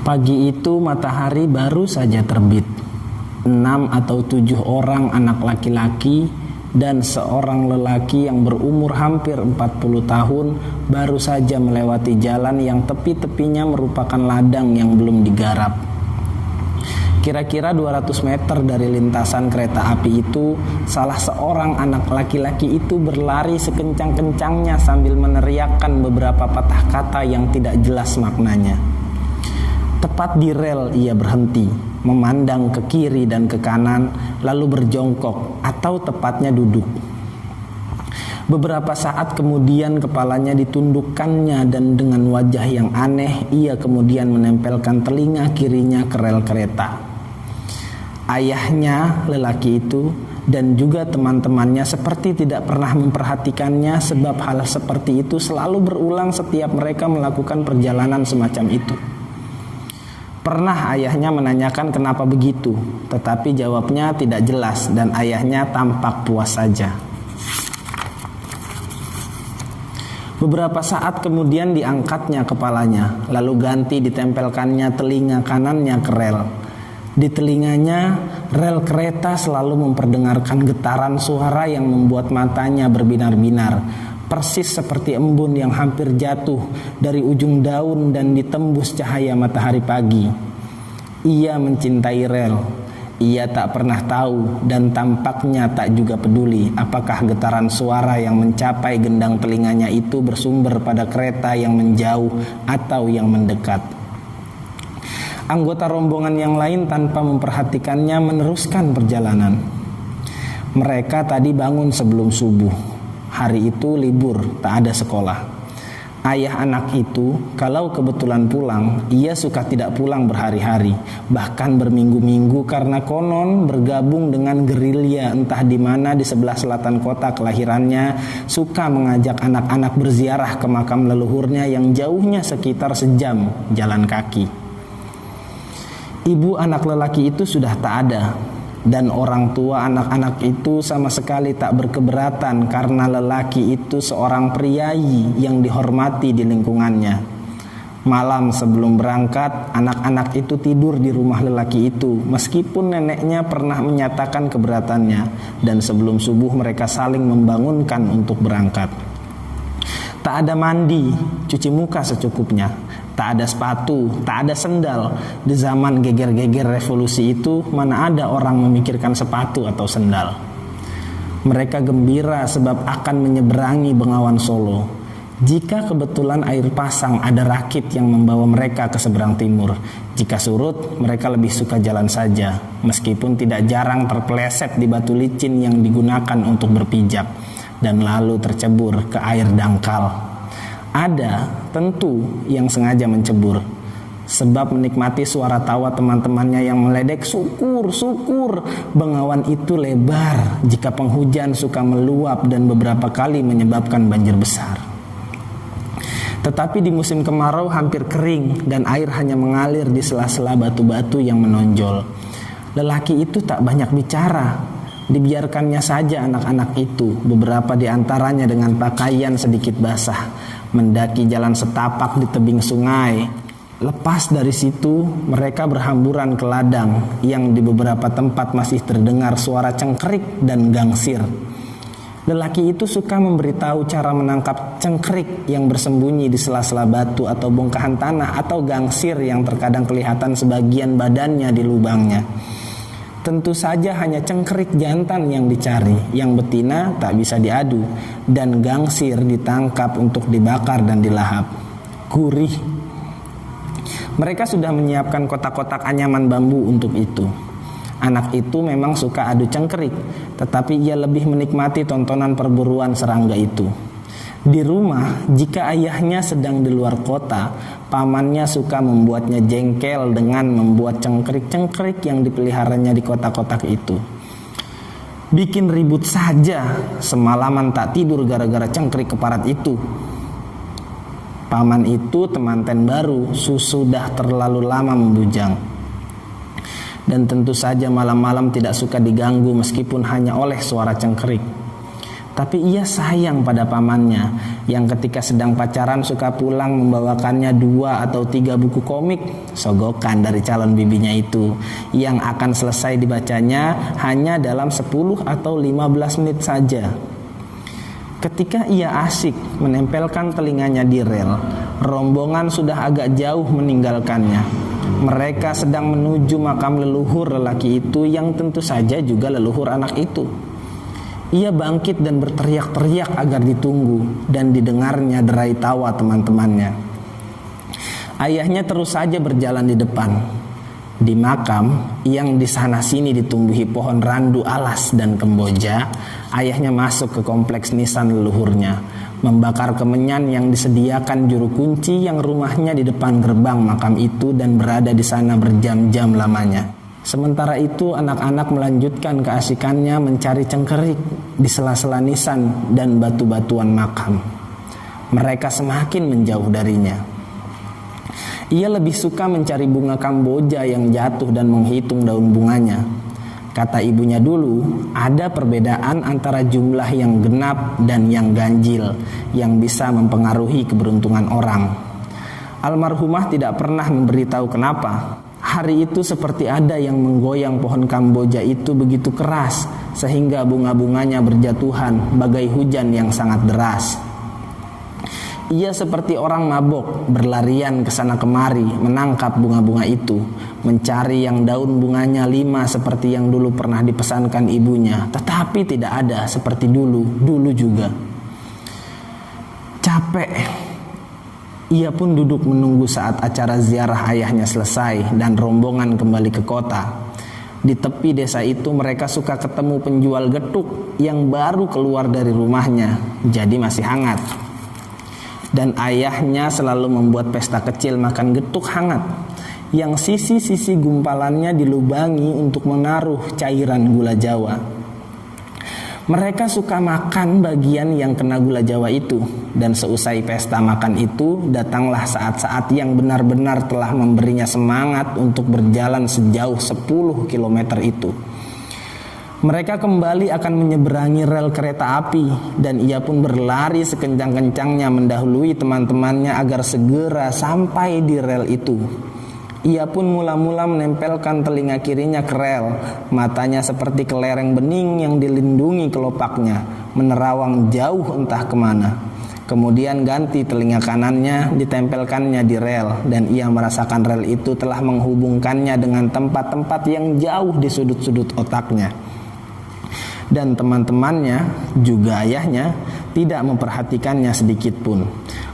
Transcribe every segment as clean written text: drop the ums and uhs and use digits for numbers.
Pagi itu matahari baru saja terbit. 6 atau 7 orang anak laki-laki dan seorang lelaki yang berumur hampir 40 tahun baru saja melewati jalan yang tepi-tepinya merupakan ladang yang belum digarap. Kira-kira 200 meter dari lintasan kereta api itu, salah seorang anak laki-laki itu berlari sekencang-kencangnya sambil meneriakkan beberapa patah kata yang tidak jelas maknanya. Tepat di rel ia berhenti, memandang ke kiri dan ke kanan, lalu berjongkok atau tepatnya duduk. Beberapa saat kemudian kepalanya ditundukkannya dan dengan wajah yang aneh ia kemudian menempelkan telinga kirinya ke rel kereta. Ayahnya, lelaki itu, dan juga teman-temannya seperti tidak pernah memperhatikannya sebab hal seperti itu selalu berulang setiap mereka melakukan perjalanan semacam itu. Pernah ayahnya menanyakan kenapa begitu, tetapi jawabnya tidak jelas dan ayahnya tampak puas saja. Beberapa saat kemudian diangkatnya kepalanya, lalu ganti ditempelkannya telinga kanannya ke rel. Di telinganya, rel kereta selalu memperdengarkan getaran suara yang membuat matanya berbinar-binar, persis seperti embun yang hampir jatuh dari ujung daun dan ditembus cahaya matahari pagi. Ia mencintai rel. Ia tak pernah tahu dan tampaknya tak juga peduli apakah getaran suara yang mencapai gendang telinganya itu bersumber pada kereta yang menjauh atau yang mendekat. Anggota rombongan yang lain tanpa memperhatikannya meneruskan perjalanan. Mereka tadi bangun sebelum subuh. Hari itu libur, tak ada sekolah. Ayah anak itu, kalau kebetulan pulang, ia suka tidak pulang berhari-hari, bahkan berminggu-minggu karena konon bergabung dengan gerilya entah di mana di sebelah selatan kota kelahirannya, suka mengajak anak-anak berziarah ke makam leluhurnya yang jauhnya sekitar sejam jalan kaki. Ibu anak lelaki itu sudah tak ada. Dan orang tua anak-anak itu sama sekali tak berkeberatan karena lelaki itu seorang priayi yang dihormati di lingkungannya. Malam sebelum berangkat, anak-anak itu tidur di rumah lelaki itu meskipun neneknya pernah menyatakan keberatannya, dan sebelum subuh mereka saling membangunkan untuk berangkat. Tak ada mandi, cuci muka secukupnya. Tak ada sepatu, tak ada sendal. Di zaman geger-geger revolusi itu, mana ada orang memikirkan sepatu atau sendal. Mereka gembira sebab akan menyeberangi Bengawan Solo. Jika kebetulan air pasang ada rakit yang membawa mereka ke seberang timur. Jika surut, mereka lebih suka jalan saja, meskipun tidak jarang terpeleset di batu licin yang digunakan untuk berpijak, dan lalu tercebur ke air dangkal. Ada tentu yang sengaja mencebur, sebab menikmati suara tawa teman-temannya yang meledek, "Syukur, syukur." Bengawan itu lebar jika penghujan suka meluap dan beberapa kali menyebabkan banjir besar. Tetapi di musim kemarau hampir kering dan air hanya mengalir di sela-sela batu-batu yang menonjol. Lelaki itu tak banyak bicara. Dibiarkannya saja anak-anak itu, beberapa di antaranya dengan pakaian sedikit basah, mendaki jalan setapak di tebing sungai. Lepas dari situ, mereka berhamburan ke ladang yang di beberapa tempat masih terdengar suara cengkerik dan gangsir. Lelaki itu suka memberitahu cara menangkap cengkerik yang bersembunyi di sela-sela batu atau bongkahan tanah, atau gangsir yang terkadang kelihatan sebagian badannya di lubangnya. Tentu saja hanya cengkerik jantan yang dicari, yang betina tak bisa diadu, dan gangsir ditangkap untuk dibakar dan dilahap. Gurih. Mereka sudah menyiapkan kotak-kotak anyaman bambu untuk itu. Anak itu memang suka adu cengkerik, tetapi ia lebih menikmati tontonan perburuan serangga itu. Di rumah, jika ayahnya sedang di luar kota, pamannya suka membuatnya jengkel dengan membuat cengkerik-cengkerik yang dipeliharanya di kotak-kotak itu. Bikin ribut saja, semalaman tak tidur gara-gara cengkerik keparat itu. Paman itu temanten baru, sudah terlalu lama membujang. Dan tentu saja malam-malam tidak suka diganggu meskipun hanya oleh suara cengkerik. Tapi ia sayang pada pamannya yang ketika sedang pacaran suka pulang membawakannya 2 atau 3 buku komik sogokan dari calon bibinya itu, yang akan selesai dibacanya hanya dalam 10 atau 15 menit saja. Ketika ia asik menempelkan telinganya di rel, rombongan sudah agak jauh meninggalkannya. Mereka sedang menuju makam leluhur lelaki itu yang tentu saja juga leluhur anak itu. Ia bangkit dan berteriak-teriak agar ditunggu, dan didengarnya derai tawa teman-temannya. Ayahnya terus saja berjalan di depan. Di makam yang di sana sini ditumbuhi pohon randu alas dan kemboja, ayahnya masuk ke kompleks nisan leluhurnya, membakar kemenyan yang disediakan juru kunci yang rumahnya di depan gerbang makam itu dan berada di sana berjam-jam lamanya. Sementara itu anak-anak melanjutkan keasikannya mencari cengkerik di sela-sela nisan dan batu-batuan makam. Mereka semakin menjauh darinya. Ia lebih suka mencari bunga kamboja yang jatuh dan menghitung daun bunganya. Kata ibunya dulu, ada perbedaan antara jumlah yang genap dan yang ganjil yang bisa mempengaruhi keberuntungan orang. Almarhumah tidak pernah memberitahu kenapa. Hari itu seperti ada yang menggoyang pohon kamboja itu begitu keras sehingga bunga-bunganya berjatuhan bagai hujan yang sangat deras. Ia seperti orang mabok berlarian ke sana kemari menangkap bunga-bunga itu, mencari yang daun bunganya 5 seperti yang dulu pernah dipesankan ibunya, tetapi tidak ada seperti dulu juga. Capek. Ia pun duduk menunggu saat acara ziarah ayahnya selesai dan rombongan kembali ke kota. Di tepi desa itu mereka suka ketemu penjual getuk yang baru keluar dari rumahnya, jadi masih hangat. Dan ayahnya selalu membuat pesta kecil makan getuk hangat, yang sisi-sisi gumpalannya dilubangi untuk menaruh cairan gula Jawa. Mereka suka makan bagian yang kena gula Jawa itu, dan seusai pesta makan itu datanglah saat-saat yang benar-benar telah memberinya semangat untuk berjalan sejauh 10 km itu. Mereka kembali akan menyeberangi rel kereta api, dan ia pun berlari sekencang-kencangnya mendahului teman-temannya agar segera sampai di rel itu. Ia pun mula-mula menempelkan telinga kirinya ke rel, matanya seperti kelereng bening yang dilindungi kelopaknya, menerawang jauh entah kemana. Kemudian ganti telinga kanannya, ditempelkannya di rel, dan ia merasakan rel itu telah menghubungkannya dengan tempat-tempat yang jauh di sudut-sudut otaknya. Dan teman-temannya, juga ayahnya, tidak memperhatikannya sedikit pun.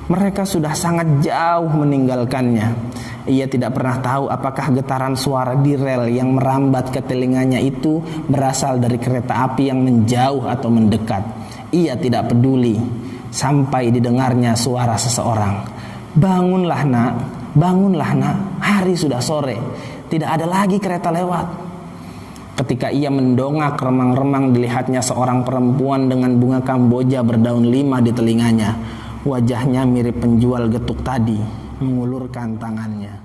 Mereka sudah sangat jauh meninggalkannya. Ia tidak pernah tahu apakah getaran suara di rel yang merambat ke telinganya itu berasal dari kereta api yang menjauh atau mendekat. Ia tidak peduli sampai didengarnya suara seseorang. Bangunlah nak, hari sudah sore, tidak ada lagi kereta lewat. Ketika ia mendongak remang-remang dilihatnya seorang perempuan dengan bunga kamboja berdaun 5 di telinganya. Wajahnya mirip penjual getuk tadi, mengulurkan tangannya.